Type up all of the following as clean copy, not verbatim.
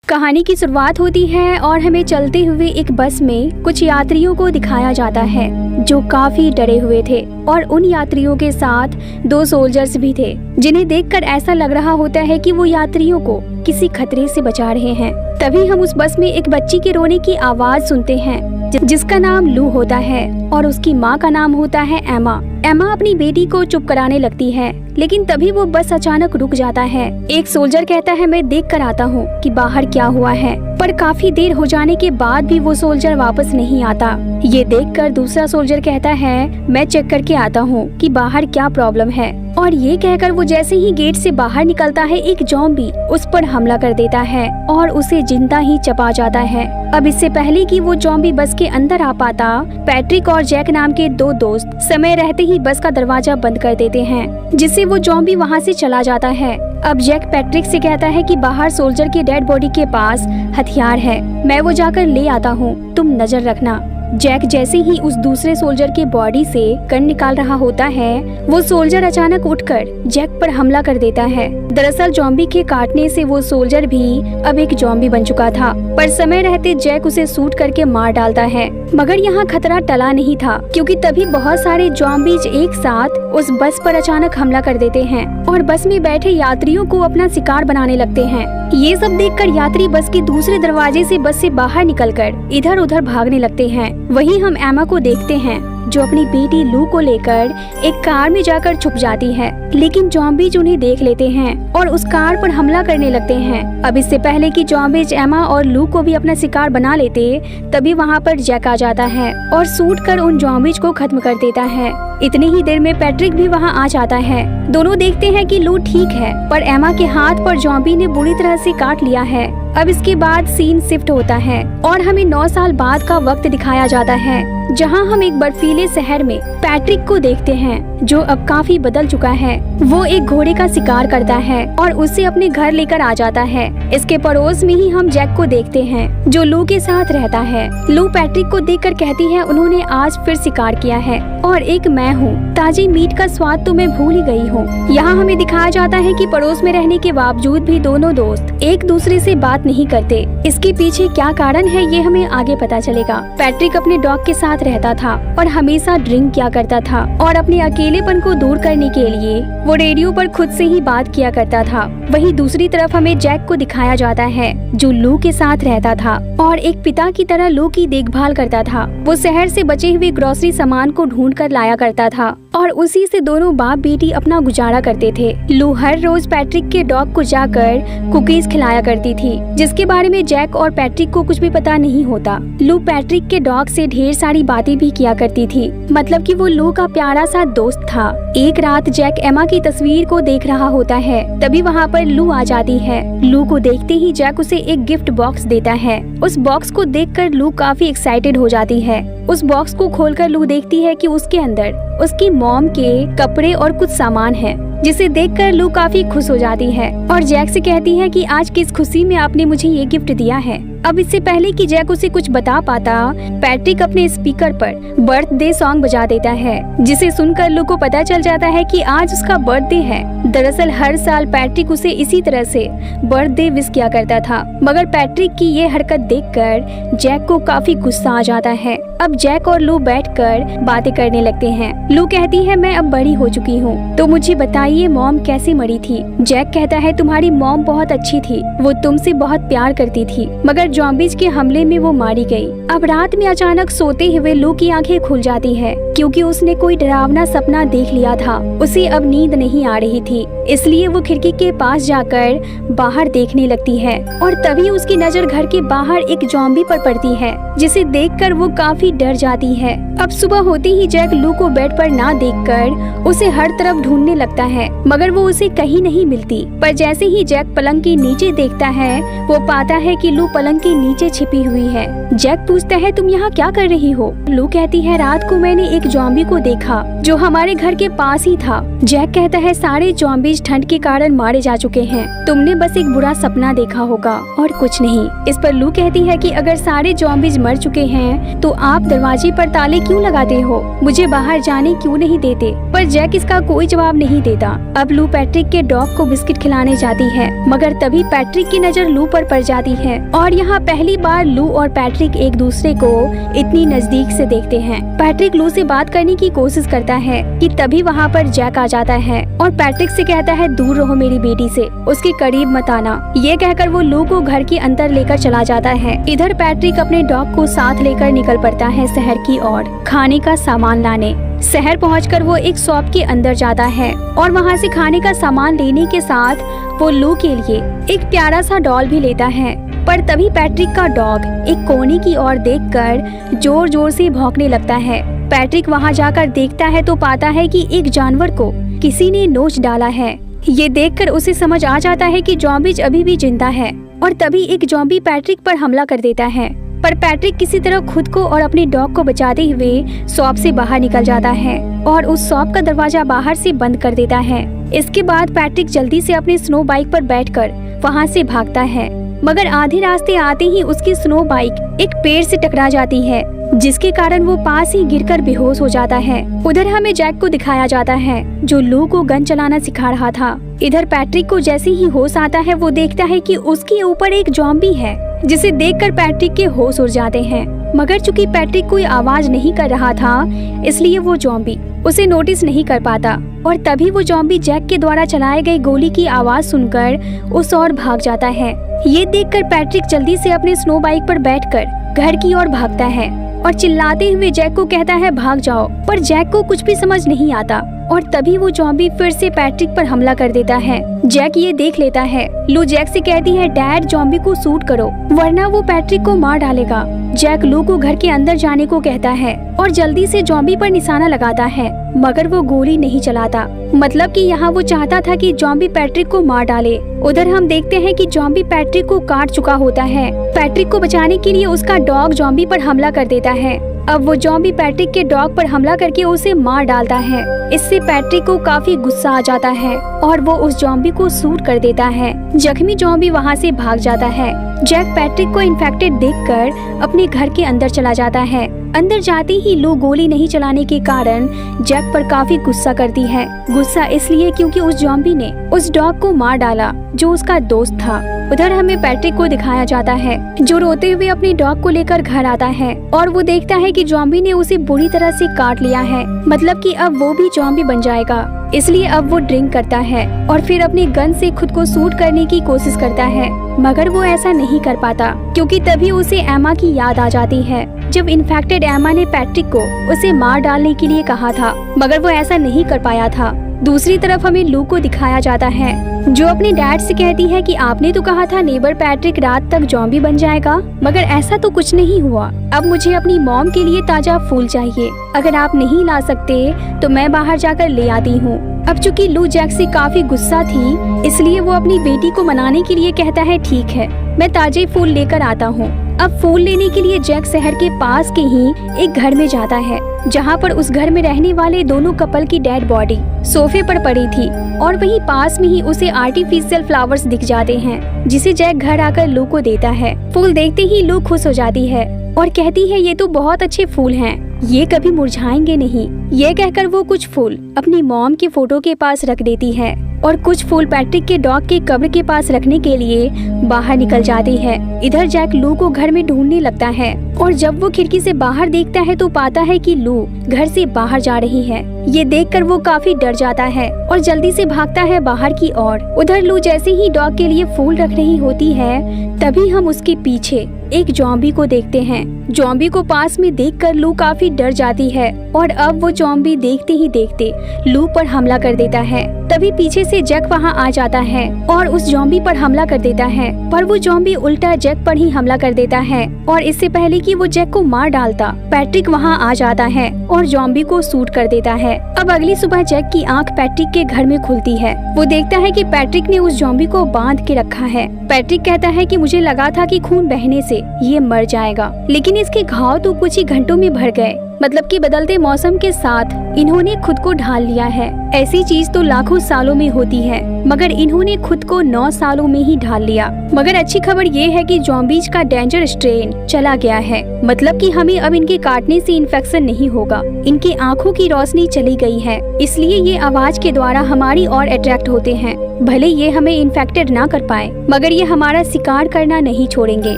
कहानी की शुरुआत होती है और हमें चलते हुए एक बस में कुछ यात्रियों को दिखाया जाता है जो काफी डरे हुए थे और उन यात्रियों के साथ 2 सोल्जर्स भी थे जिन्हें देखकर ऐसा लग रहा होता है कि वो यात्रियों को किसी खतरे से बचा रहे हैं। तभी हम उस बस में एक बच्ची के रोने की आवाज सुनते हैं जिसका नाम लू होता है और उसकी माँ का नाम होता है एमा। एमा अपनी बेटी को चुप कराने लगती है, लेकिन तभी वो बस अचानक रुक जाता है। एक सोल्जर कहता है मैं देख कर आता हूँ कि बाहर क्या हुआ है, पर काफी देर हो जाने के बाद भी वो सोल्जर वापस नहीं आता। ये देखकर दूसरा सोल्जर कहता है मैं चेक करके आता हूँ कि बाहर क्या प्रॉब्लम है, और ये कहकर वो जैसे ही गेट से बाहर निकलता है एक ज़ॉम्बी उस पर हमला कर देता है और उसे जिंदा ही चबा जाता है। अब इससे पहले कि वो ज़ॉम्बी बस के अंदर आ पाता, पैट्रिक और जैक नाम के 2 दोस्त समय रहते ही बस का दरवाजा बंद कर देते हैं, जिससे वो ज़ॉम्बी वहाँ से चला जाता है। अब जैक पैट्रिक से कहता है कि बाहर सोल्जर की डेड बॉडी के पास हथियार है, मैं वो जाकर ले आता हूँ, तुम नजर रखना। जैक जैसे ही उस दूसरे सोल्जर के बॉडी से गन निकाल रहा होता है, वो सोल्जर अचानक उठकर जैक पर हमला कर देता है। दरअसल ज़ॉम्बी के काटने से वो सोल्जर भी अब एक ज़ॉम्बी बन चुका था, पर समय रहते जैक उसे शूट करके मार डालता है। मगर यहाँ खतरा टला नहीं था, क्योंकि तभी बहुत सारे ज़ॉम्बीज एक साथ उस बस पर अचानक हमला कर देते हैं और बस में बैठे यात्रियों को अपना शिकार बनाने लगते हैं। ये सब देखकर यात्री बस के दूसरे दरवाजे से बस से बाहर निकलकर इधर उधर भागने लगते हैं। वहीं हम एमा को देखते हैं जो अपनी बेटी लू को लेकर एक कार में जाकर छुप जाती है, लेकिन ज़ॉम्बीज उन्हें देख लेते हैं और उस कार पर हमला करने लगते हैं। अब इससे पहले कि ज़ॉम्बीज एमा और लू को भी अपना शिकार बना लेते, तभी वहाँ पर जैक आ जाता है और शूट कर उन ज़ॉम्बीज को खत्म कर देता है। इतनी ही देर में पैट्रिक भी वहाँ आ जाता है। दोनों देखते हैं कि लू ठीक है, पर एमा के हाथ पर ज़ॉम्बी ने बुरी तरह से काट लिया है। अब इसके बाद सीन शिफ्ट होता है और हमें 9 साल बाद का वक्त दिखाया जाता है, जहां हम एक बर्फीले शहर में पैट्रिक को देखते हैं जो अब काफी बदल चुका है। वो एक घोड़े का शिकार करता है और उसे अपने घर लेकर आ जाता है। इसके पड़ोस में ही हम जैक को देखते हैं जो लू के साथ रहता है। लू पैट्रिक को देखकर कहती है उन्होंने आज फिर शिकार किया है और एक मैं हूँ, ताजी मीट का स्वाद तो मैं भूल ही गई हूँ। यहाँ हमें दिखाया जाता है कि पड़ोस में रहने के बावजूद भी दोनों दोस्त एक दूसरे से बात नहीं करते। इसके पीछे क्या कारण है ये हमें आगे पता चलेगा। पैट्रिक अपने डॉग के साथ रहता था और हमेशा ड्रिंक किया करता था और अपने अकेलेपन को दूर करने के लिए वो रेडियो पर खुद से ही बात किया करता था। वहीं दूसरी तरफ हमें जैक को दिखाया जाता है जो लू के साथ रहता था और एक पिता की तरह लू की देखभाल करता था। वो शहर से बचे हुए ग्रोसरी सामान को ढूंढ कर लाया करता था और उसी से दोनों बाप बेटी अपना गुजारा करते थे। लू हर रोज पैट्रिक के डॉग को जाकर कुकीज खिलाया करती थी, जिसके बारे में जैक और पैट्रिक को कुछ भी पता नहीं होता। लू पैट्रिक के डॉग से ढेर सारी बातें भी किया करती थी, मतलब कि वो लू का प्यारा सा दोस्त था। एक रात जैक एमा की तस्वीर को देख रहा होता है, तभी वहाँ पर लू आ जाती है। लू को देखते ही जैक उसे एक गिफ्ट बॉक्स देता है। उस बॉक्स को देखकर लू काफी एक्साइटेड हो जाती है। उस बॉक्स को खोलकर लू देखती है कि उसके अंदर उसकी मॉम के कपड़े और कुछ सामान है, जिसे देखकर लू काफी खुश हो जाती है और जैक से कहती है कि आज किस खुशी में आपने मुझे ये गिफ्ट दिया है। अब इससे पहले कि जैक उसे कुछ बता पाता, पैट्रिक अपने स्पीकर पर बर्थडे सॉन्ग बजा देता है, जिसे सुनकर लू को पता चल जाता है कि आज उसका बर्थडे है। दरअसल हर साल पैट्रिक उसे इसी तरह से बर्थडे विश किया करता था, मगर पैट्रिक की ये हरकत देखकर जैक को काफी गुस्सा आ जाता है। अब जैक और लू बैठकर बातें करने लगते हैं। लू कहती है मैं अब बड़ी हो चुकी हूँ, तो मुझे बताइए मॉम कैसे मरी थी। जैक कहता है तुम्हारी मॉम बहुत अच्छी थी, वो तुमसे बहुत प्यार करती थी, मगर ज़ॉम्बीज के हमले में वो मारी गई। अब रात में अचानक सोते हुए लू की आंखें खुल जाती है, क्योंकि उसने कोई डरावना सपना देख लिया था। उसे अब नींद नहीं आ रही थी, इसलिए वो खिड़की के पास जाकर बाहर देखने लगती है और तभी उसकी नजर घर के बाहर एक ज़ॉम्बी पर पड़ती है, जिसे देखकर वो काफी डर जाती है। अब सुबह होते ही जैक लू को बेड पर ना देखकर उसे हर तरफ ढूंढने लगता है, मगर वो उसे कहीं नहीं मिलती। पर जैसे ही जैक पलंग के नीचे देखता है, वो पाता है कि लू पलंग के नीचे छिपी हुई है। जैक पूछता है तुम यहाँ क्या कर रही हो। लू कहती है रात को मैंने एक ज़ॉम्बी को देखा जो हमारे घर के पास ही था। जैक कहता है सारे जॉम्बीज ठंड के कारण मारे जा चुके हैं। तुमने बस एक बुरा सपना देखा होगा और कुछ नहीं। इस पर लू कहती है कि अगर सारे जॉम्बीज मर चुके हैं तो आप दरवाजे पर ताले क्यों लगाते हो, मुझे बाहर जाने क्यों नहीं देते। पर जैक इसका कोई जवाब नहीं देता। अब लू पैट्रिक के डॉग को बिस्किट खिलाने जाती है, मगर तभी पैट्रिक की नजर लू पर पड़ जाती है और यहाँ पहली बार लू और पैट्रिक एक दूसरे को इतनी नजदीक से देखते हैं। पैट्रिक लू से बात करने की कोशिश करता है कि तभी वहाँ पर जैक आ जाता है और पैट्रिक से कहता है दूर रहो मेरी बेटी से, उसके करीब मत आना। ये कहकर वो लू को घर के अंदर लेकर चला जाता है। इधर पैट्रिक अपने डॉग को साथ लेकर निकल पड़ता है शहर की ओर खाने का सामान लाने। शहर पहुंचकर वो एक शॉप के अंदर जाता है और वहां से खाने का सामान लेने के साथ वो लू के लिए एक प्यारा सा डॉल भी लेता है। पर तभी पैट्रिक का डॉग एक कोने की ओर देखकर जोर जोर से भौंकने लगता है। पैट्रिक वहां जाकर देखता है तो पाता है कि एक जानवर को किसी ने नोच डाला है। ये देखकर उसे समझ आ जाता है कि जॉम्बीज अभी भी जिंदा है और तभी एक जॉम्बी पैट्रिक पर हमला कर देता है। पर पैट्रिक किसी तरह खुद को और अपने डॉग को बचाते हुए शॉप से बाहर निकल जाता है और उस शॉप का दरवाजा बाहर से बंद कर देता है। इसके बाद पैट्रिक जल्दी से अपने स्नो बाइक पर बैठकर वहां से भागता है, मगर आधे रास्ते आते ही उसकी स्नो बाइक एक पेड़ से टकरा जाती है, जिसके कारण वो पास ही गिरकर बेहोश हो जाता है। उधर हमें जैक को दिखाया जाता है जो लू को गन चलाना सिखा रहा था। इधर पैट्रिक को जैसे ही होश आता है वो देखता है कि उसके ऊपर एक जॉम्बी है, जिसे देखकर पैट्रिक के होश उड़ जाते हैं। मगर चूंकि पैट्रिक कोई आवाज नहीं कर रहा था इसलिए वो जॉम्बी उसे नोटिस नहीं कर पाता और तभी वो जॉम्बी जैक के द्वारा चलाए गए गोली की आवाज सुनकर उस ओर भाग जाता है। ये देखकर पैट्रिक जल्दी से अपने स्नो बाइक पर बैठकर घर की ओर भागता है और चिल्लाते हुए जैक को कहता है भाग जाओ। पर जैक को कुछ भी समझ नहीं आता और तभी वो जॉम्बी फिर से पैट्रिक पर हमला कर देता है। जैक ये देख लेता है। लू जैक से कहती है डैड जॉम्बी को शूट करो वरना वो पैट्रिक को मार डालेगा। जैक लू को घर के अंदर जाने को कहता है और जल्दी से जॉम्बी पर निशाना लगाता है, मगर वो गोली नहीं चलाता। मतलब कि यहाँ वो चाहता था कि जॉम्बी पैट्रिक को मार डाले। उधर हम देखते हैं कि जॉम्बी पैट्रिक को काट चुका होता है। पैट्रिक को बचाने के लिए उसका डॉग जॉम्बी पर हमला कर देता है। अब वो जॉम्बी पैट्रिक के डॉग पर हमला करके उसे मार डालता है। इससे पैट्रिक को काफी गुस्सा आ जाता है और वो उस जॉम्बी को शूट कर देता है। जख्मी जॉम्बी वहाँ से भाग जाता है। जैक पैट्रिक को इन्फेक्टेड देखकर अपने घर के अंदर चला जाता है। अंदर जाते ही लू गोली नहीं चलाने के कारण जैक पर काफी गुस्सा करती है। गुस्सा इसलिए क्योंकि उस जॉम्बी ने उस डॉग को मार डाला जो उसका दोस्त था। उधर हमें पैट्रिक को दिखाया जाता है जो रोते हुए अपने डॉग को लेकर घर आता है और वो देखता है कि जॉम्बी ने उसे बुरी तरह से काट लिया है। मतलब कि अब वो भी जॉम्बी बन जाएगा। इसलिए अब वो ड्रिंक करता है और फिर अपने गन से खुद को शूट करने की कोशिश करता है, मगर वो ऐसा नहीं कर पाता क्योंकि तभी उसे एमा की याद आ जाती है जब इन्फेक्टेड एमा ने पैट्रिक को उसे मार डालने के लिए कहा था, मगर वो ऐसा नहीं कर पाया था। दूसरी तरफ हमें लू को दिखाया जाता है जो अपने डैड से कहती है कि आपने तो कहा था नेबर पैट्रिक रात तक जॉम्बी बन जाएगा, मगर ऐसा तो कुछ नहीं हुआ। अब मुझे अपनी मॉम के लिए ताजा फूल चाहिए, अगर आप नहीं ला सकते तो मैं बाहर जाकर ले आती हूँ। अब चूंकि लू जैक से काफी गुस्सा थी इसलिए वो अपनी बेटी को मनाने के लिए कहता है ठीक है मैं ताजे फूल लेकर आता हूँ। अब फूल लेने के लिए जैक शहर के पास के ही एक घर में जाता है जहाँ पर उस घर में रहने वाले दोनों कपल की डेड बॉडी सोफे पर पड़ी थी और वहीं पास में ही उसे आर्टिफिशियल फ्लावर्स दिख जाते हैं जिसे जैक घर आकर लू को देता है। फूल देखते ही लू खुश हो जाती है और कहती है ये तो बहुत अच्छे फूल हैं, ये कभी मुरझाएंगे नहीं। ये कहकर वो कुछ फूल अपनी मॉम की फोटो के पास रख देती है और कुछ फूल पैट्रिक के डॉग के कब्र के पास रखने के लिए बाहर निकल जाती है। इधर जैक लू को घर में ढूंढने लगता है और जब वो खिड़की से बाहर देखता है तो पाता है कि लू घर से बाहर जा रही है। ये देखकर वो काफी डर जाता है और जल्दी से भागता है बाहर की ओर। उधर लू जैसे ही डॉग के लिए फूल रख रही होती है तभी हम उसके पीछे एक जॉम्बी को देखते हैं। जॉम्बी को पास में देखकर लू काफी डर जाती है और अब वो जॉम्बी देखते ही देखते लू पर हमला कर देता है। तभी पीछे से जैक वहाँ आ जाता है और उस जॉम्बी पर हमला कर देता है, पर वो जॉम्बी उल्टा जैक पर ही हमला कर देता है और इससे पहले कि वो जैक को मार डालता पैट्रिक वहाँ आ जाता है और जॉम्बी को शूट कर देता है। अब अगली सुबह जैक की आंख पैट्रिक के घर में खुलती है। वो देखता है कि पैट्रिक ने उस जॉम्बी को बांध के रखा है। पैट्रिक कहता है कि मुझे लगा था कि खून बहने से ये मर जाएगा, लेकिन इसके घाव तो कुछ ही घंटों में भर गए। मतलब कि बदलते मौसम के साथ इन्होंने खुद को ढाल लिया है। ऐसी चीज तो लाखों सालों में होती है, मगर इन्होंने खुद को 9 सालों में ही ढाल लिया। मगर अच्छी खबर ये है कि ज़ॉम्बीज का डेंजर स्ट्रेन चला गया है, मतलब कि हमें अब इनके काटने से इन्फेक्शन नहीं होगा। इनकी आंखों की रोशनी चली गई है, इसलिए ये आवाज के द्वारा हमारी ओर अट्रैक्ट होते हैं। भले ये हमें इन्फेक्टेड ना कर पाए, मगर ये हमारा शिकार करना नहीं छोड़ेंगे।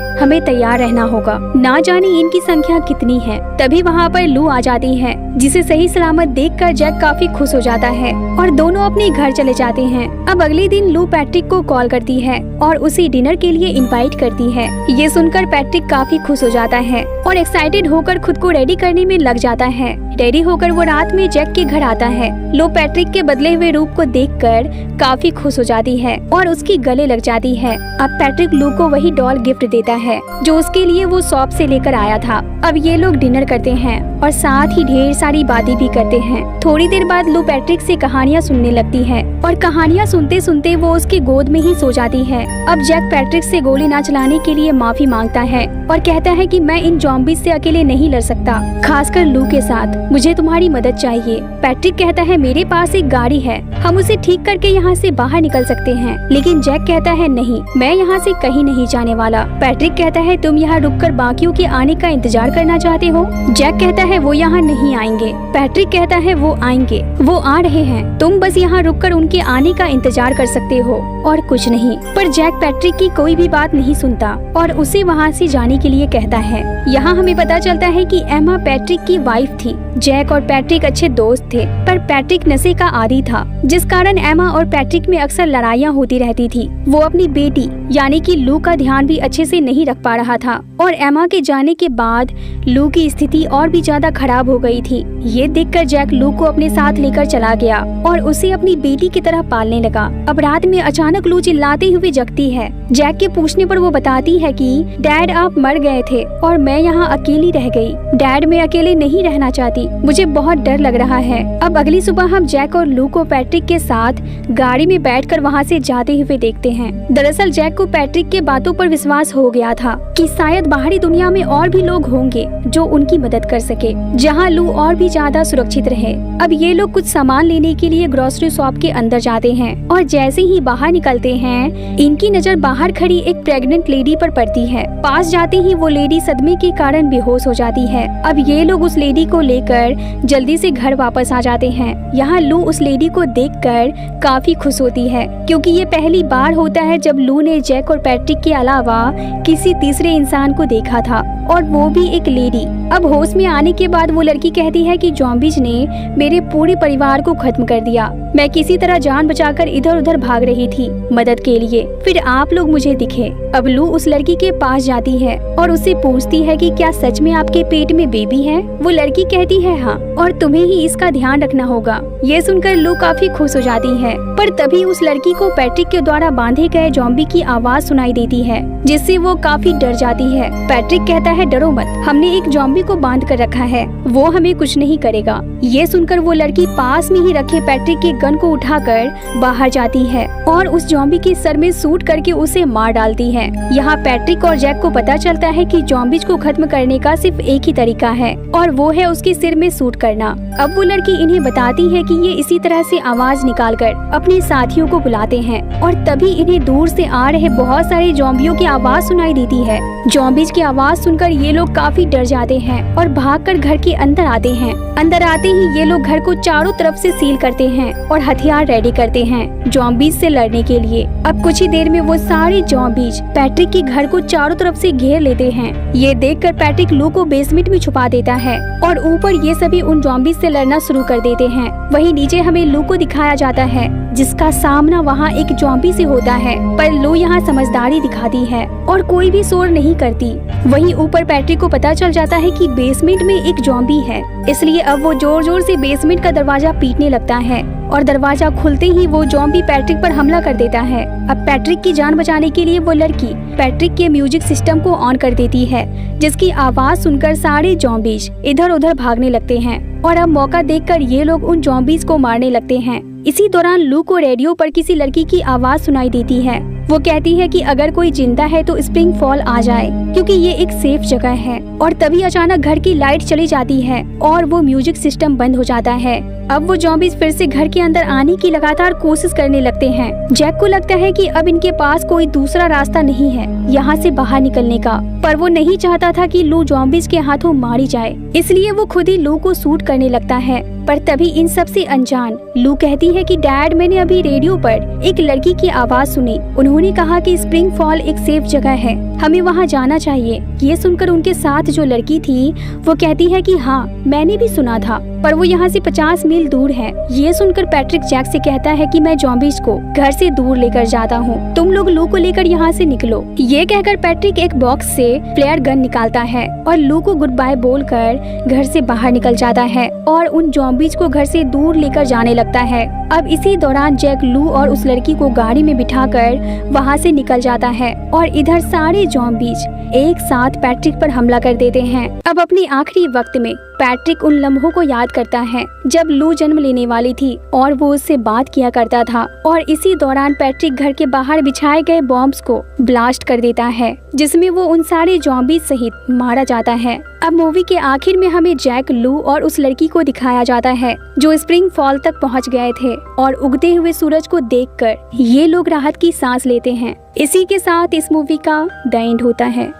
हमें तैयार रहना होगा। ना जाने इनकी संख्या कितनी है। तभी वहाँ पर लू आ जाती है, जिसे सही सलामत देखकर जैक काफी खुश हो जाता है और दोनों अपने घर चले जाते हैं। अब अगले दिन लू पैट्रिक को कॉल करती है और उसे डिनर के लिए इनवाइट करती है। ये सुनकर पैट्रिक काफी खुश हो जाता है और एक्साइटेड होकर खुद को रेडी करने में लग जाता है। रेडी होकर वो रात में जैक के घर आता है। लो पैट्रिक के बदले हुए रूप को देखकर काफी खुश हो जाती है और उसकी गले लग जाती है। अब पैट्रिक लू को वही डॉल गिफ्ट देता है जो उसके लिए वो शॉप से लेकर आया था। अब ये लोग डिनर करते हैं और साथ ही ढेर सारी बातें भी करते हैं। थोड़ी देर बाद लू पैट्रिक से कहानियाँ सुनने लगती है और कहानियाँ सुनते सुनते वो उसकी गोद में ही सो जाती है। अब जैक पैट्रिक से गोली न चलाने के लिए माफी मांगता है और कहता है कि मैं इन ज़ॉम्बीज़ से अकेले नहीं लड़ सकता, खासकर लू के साथ। मुझे तुम्हारी मदद चाहिए। पैट्रिक कहता है मेरे पास एक गाड़ी है, हम उसे ठीक करके यहाँ से बाहर निकल सकते हैं। लेकिन जैक कहता है नहीं, मैं यहाँ से कहीं नहीं जाने वाला। पैट्रिक कहता है तुम यहाँ रुककर बाकियों के आने का इंतजार करना चाहते हो। जैक कहता है वो यहाँ नहीं आएंगे। पैट्रिक कहता है वो आएंगे, वो आ रहे हैं, तुम बस यहाँ रुककर उनके आने का इंतजार कर सकते हो और कुछ नहीं। पर जैक पैट्रिक की कोई भी बात नहीं सुनता और उसे वहाँ से जाने के लिए कहता है। यहाँ हमें पता चलता है कि एमा पैट्रिक की वाइफ थी। जैक और पैट्रिक अच्छे दोस्त थे, पर पैट्रिक नशे का आदी था, जिस कारण एमा और पैट्रिक में अक्सर लड़ाइयाँ होती रहती थी। वो अपनी बेटी यानी कि लू का ध्यान भी अच्छे से नहीं रख पा रहा था और एमा के जाने के बाद लू की स्थिति और भी ज्यादा खराब हो गई थी। ये देखकर जैक लू को अपने साथ लेकर चला गया और उसे अपनी बेटी की तरह पालने लगा। अब रात में अचानक लू चिल्लाते हुए जगती है। जैक के पूछने पर वो बताती है कि डैड आप मर गए थे और मैं यहाँ अकेली रह गई। डैड मैं अकेले नहीं रहना चाहती, मुझे बहुत डर लग रहा है। अब अगली सुबह हम जैक और लू को पैट्रिक के साथ गाड़ी में बैठकर वहाँ से जाते हुए देखते हैं। दरअसल जैक को पैट्रिक के बातों पर विश्वास हो गया था कि शायद बाहरी दुनिया में और भी लोग होंगे जो उनकी मदद कर सके, जहाँ लू और भी ज्यादा सुरक्षित रहे। अब ये लोग कुछ सामान लेने के लिए ग्रोसरी शॉप के अंदर जाते हैं और जैसे ही बाहर निकलते हैं इनकी नजर बाहर खड़ी एक प्रेग्नेंट लेडी पर पड़ती है। पास जाते ही वो लेडी सदमे के कारण बेहोश हो जाती है। अब ये लोग उस लेडी को लेकर जल्दी से घर वापस आ जाते हैं। यहाँ लू उस लेडी को देखकर काफी खुश होती है, क्योंकि ये पहली बार होता है जब लू ने जैक और पैट्रिक के अलावा किसी तीसरे इंसान को देखा था, और वो भी एक लेडी। अब होश में आने के बाद वो लड़की कहती है कि ज़ॉम्बीज़ ने मेरे पूरे परिवार को खत्म कर दिया। मैं किसी तरह जान बचाकर इधर उधर भाग रही थी मदद के लिए, फिर आप लोग मुझे दिखे। अब लू उस लड़की के पास जाती है और उससे पूछती है कि क्या सच में आपके पेट में बेबी है। वो लड़की कहती है हाँ, और तुम्हें ही इसका ध्यान रखना होगा। ये सुनकर लू काफी खुश हो जाती है, पर तभी उस लड़की को पैट्रिक के द्वारा बांधे गए ज़ॉम्बी की आवाज सुनाई देती है, जिससे वो काफी डर जाती है। पैट्रिक कहता है डरो मत, हमने एक ज़ॉम्बी को बांध कर रखा है, वो हमें कुछ नहीं करेगा। ये सुनकर वो लड़की पास में ही रखे पैट्रिक के गन को उठाकर बाहर जाती है और उस ज़ॉम्बी के सर में शूट करके उसे मार डालती है। यहाँ पैट्रिक और जैक को पता चलता है कि ज़ॉम्बीज को खत्म करने का सिर्फ एक ही तरीका है, और वो है उसके सिर में शूट करना। अब वो लड़की इन्हें बताती है कि ये इसी तरह से आवाज निकालकर अपने साथियों को बुलाते हैं, और तभी इन्हें दूर से आ रहे बहुत सारे ज़ॉम्बियों की आवाज सुनाई देती है। ज़ॉम्बीज की आवाज सुनकर ये लोग काफी डर जाते हैं और भागकर घर के अंदर आते हैं। अंदर आते ही ये लोग घर को चारों तरफ से सील करते हैं और हथियार रेडी करते हैं ज़ॉम्बीज से लड़ने के लिए। अब कुछ ही देर में वो सारे ज़ॉम्बीज पैट्रिक के घर को चारों तरफ से घेर लेते हैं। ये देखकर पैट्रिक लू को बेसमेंट में छुपा देता है और ऊपर ये सभी उन ज़ॉम्बीज से लड़ना शुरू कर देते हैं। वहीं नीचे हमें लू को दिखाया जाता है, जिसका सामना वहाँ एक ज़ॉम्बी से होता है, पर लू यहाँ समझदारी दिखाती है और कोई भी शोर नहीं करती। वहीं ऊपर पैट्रिक को पता चल जाता है कि बेसमेंट में एक ज़ॉम्बी है, इसलिए अब वो जोर जोर से बेसमेंट का दरवाजा पीटने लगता है और दरवाजा खुलते ही वो ज़ॉम्बी पैट्रिक पर हमला कर देता है। अब पैट्रिक की जान बचाने के लिए वो लड़की पैट्रिक के म्यूजिक सिस्टम को ऑन कर देती है, जिसकी आवाज सुनकर सारे ज़ॉम्बीज इधर उधर भागने लगते हैं और अब मौका देखकर ये लोग उन ज़ॉम्बीज को मारने लगते हैं। इसी दौरान लू को रेडियो पर किसी लड़की की आवाज सुनाई देती है वो कहती है कि अगर कोई जिंदा है तो स्प्रिंग फॉल आ जाए क्योंकि ये एक सेफ जगह है। और तभी अचानक घर की लाइट चली जाती है और वो म्यूजिक सिस्टम बंद हो जाता है। अब वो ज़ॉम्बीज़ फिर से घर के अंदर आने की लगातार कोशिश करने लगते हैं। जैक को लगता है कि अब इनके पास कोई दूसरा रास्ता नहीं है यहाँ से बाहर निकलने का, पर वो नहीं चाहता था कि लू ज़ॉम्बीज़ के हाथों मारी जाए, इसलिए वो खुद ही लू को शूट करने लगता है। पर तभी इन सब से अनजान लू कहती है कि डैड, मैंने अभी रेडियो पर एक लड़की की आवाज सुनी। उन्होंने कहा कि स्प्रिंग फॉल एक सेफ जगह है, हमें वहाँ जाना चाहिए। ये सुनकर उनके साथ जो लड़की थी वो कहती है कि हाँ, मैंने भी सुना था, पर वो यहाँ से 50 मील दूर है। ये सुनकर पैट्रिक जैक से कहता है कि मैं ज़ॉम्बीज़ को घर से दूर लेकर जाता हूँ, तुम लोग लू को लेकर यहाँ से निकलो। ये कहकर पैट्रिक एक बॉक्स से फ्लेयर गन निकालता है और लू को गुड बाय बोलकर घर से बाहर निकल जाता है और उन ज़ॉम्बीज़ को घर से दूर लेकर जाने लगता है। अब इसी दौरान जैक लू और उस लड़की को गाड़ी में बिठाकर वहाँ से निकल जाता है और इधर सारे ज़ॉम्बीज़ एक साथ पैट्रिक पर हमला कर देते हैं। अब अपने आखिरी वक्त में पैट्रिक उन लम्हों को याद करता है जब लू जन्म लेने वाली थी और वो उससे बात किया करता था, और इसी दौरान पैट्रिक घर के बाहर बिछाए गए बॉम्ब्स को ब्लास्ट कर देता है जिसमें वो उन सारे ज़ॉम्बीज़ सहित मारा जाता है। अब मूवी के आखिर में हमें जैक, लू और उस लड़की को दिखाया जाता है जो स्प्रिंग फॉल तक पहुंच गए थे, और उगते हुए सूरज को देखकर ये लोग राहत की सांस लेते हैं। इसी के साथ इस मूवी का द एंड होता है।